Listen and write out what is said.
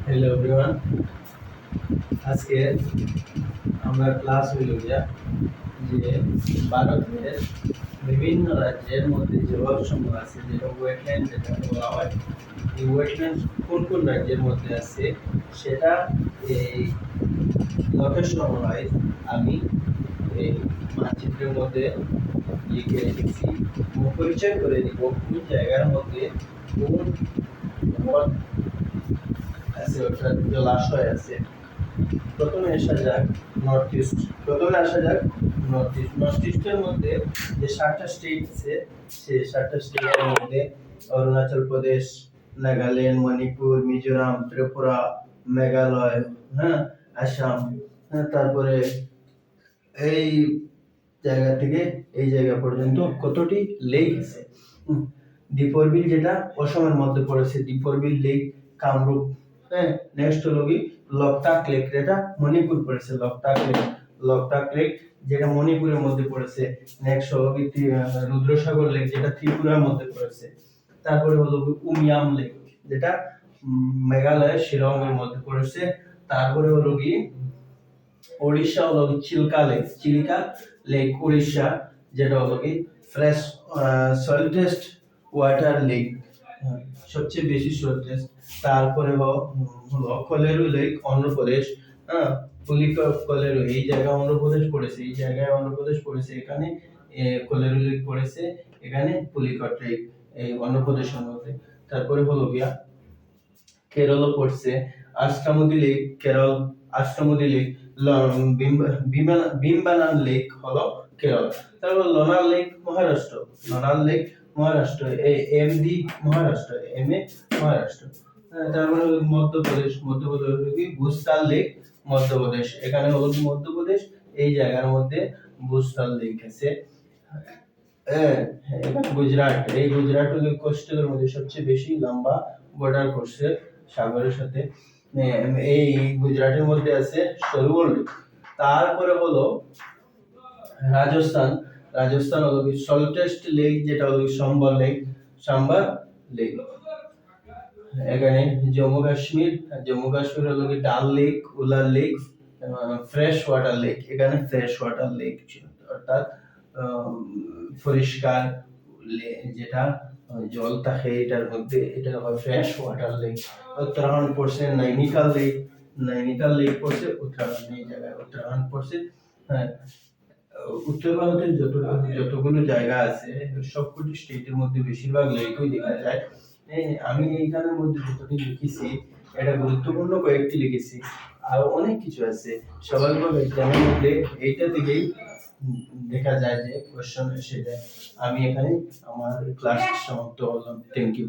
Hello everyone, আজকে আমরা class হইল গিয়া যে ভারতের বিভিন্ন রাজ্যের মধ্যে যে জলসমূহ আছে, যেটা ওয়েটল্যান্ড যেটা বলা হয়, এই ওয়েটল্যান্ড কোন কোন রাজ্যের মধ্যে আছে সেটা এই লোকেশন ওয়াইজ আমি এই মানচিত্রের মধ্যে লিখে রেখেছি। পরিচয় করে দিব কোন জায়গার মধ্যে কোন আছে, অর্থাৎ জলাশয় আছে। প্রথমে আসা যাক নর্থ ইস্ট। নর্থ ইস্টের মধ্যে যে 7টা স্টেট আছে, সেই 7টা স্টেটের মধ্যে অরুণাচল প্রদেশ, নাগাল্যান্ড, মণিপুর, মিজোরাম, ত্রিপুরা, মেঘালয়, হ্যাঁ, আসাম, হ্যাঁ, তারপরে এই জায়গা থেকে এই জায়গা পর্যন্ত কতটি লেক আছে। দীপর বিল যেটা অসমের মধ্যে পড়েছে, দীপর বিল লেক কামরূপ। হ্যাঁ, নেক্সট হলো কি লোকটাক লেক, যেটা মণিপুর পড়েছে। লোকটাক লেক যেটা মণিপুরের মধ্যে পড়েছে। নেক্সট হলো কি রুদ্রসাগর লেক, যেটা ত্রিপুরার মধ্যে পড়েছে। তারপরে হলো উমিয়াম লেক, যেটা মেঘালয়ের শিলংয়ের মধ্যে পড়েছে। তারপরে হলো কি ওড়িশা হলো চিলিকা লেক উড়িষ্যা, যেটা হলো কি ফ্রেশ সল্টেস্ট ওয়াটার লেক, সবচেয়ে বেশি সল্টেস্ট। তারপরে হলো কলেরু লেক অন্ধ্রপ্রদেশ, হ্যাঁ, পুলিকট কলেরু, এই জায়গা অন্ধ্রপ্রদেশ পড়েছে, এই জায়গায় অন্ধ্রপ্রদেশ পড়েছে, এখানে কলেরু লেক পড়েছে, এখানে পুলিকট লেক এই অন্ধ্রপ্রদেশের মধ্যে। তারপরে হলো গিয়া কেরল পড়ছে, Ashtamudi lake Kerala, Ashtamudi lake, Vembanad lake হলো কেরল। তারপর Lonar lake Maharashtra, MD Maharashtra, MA Maharashtra. তারপরে মধ্যপ্রদেশ কি ভূস্তাল লেক মধ্যপ্রদেশ, এখানে হলো মধ্যপ্রদেশ, এই জায়গার মধ্যে ভূস্তাল লেক আছে। গুজরাট, এই গুজরাট হলো কোস্টালের মধ্যে সবচেয়ে বেশি লম্বা বর্ডার করছে সাগরের সাথে। এই গুজরাটের মধ্যে আছে সরোবর লেক। তারপরে হলো রাজস্থান হলো সল্টেস্ট লেক, যেটা হলো সাম্বার লেক। এখানে জম্মু কাশ্মীর হলো ডাল lake, Wular lake, fresh water lake, এখানে ফ্রেশ ওয়াটার লেক অর্থাৎ পরিষ্কার যেটা জল থাকে এটার মধ্যে, এটা হয় ফ্রেশ ওয়াটার লেক। উত্তরাখণ্ড পড়ছে নৈনিতাল লেক পড়ছে উত্তরাখণ্ড, এই জায়গায় উত্তরাখণ্ড পড়ছে। হ্যাঁ, উত্তর ভারতের যতগুলো জায়গা আছে সবকটি স্টেটের মধ্যে বেশিরভাগ লেকই দেখা যায়। আমি এইখানের মধ্যে যতটি লিখেছি এটা গুরুত্বপূর্ণ কয়েকটি লিখেছি, আর অনেক কিছু আছে। স্বাভাবিকভাবে এক্সামের মধ্যে এইটা থেকেই দেখা যায় যে কোশ্চেন এসে যায়। আমি এখানে আমার ক্লাস সমাপ্ত করলাম। Thank you.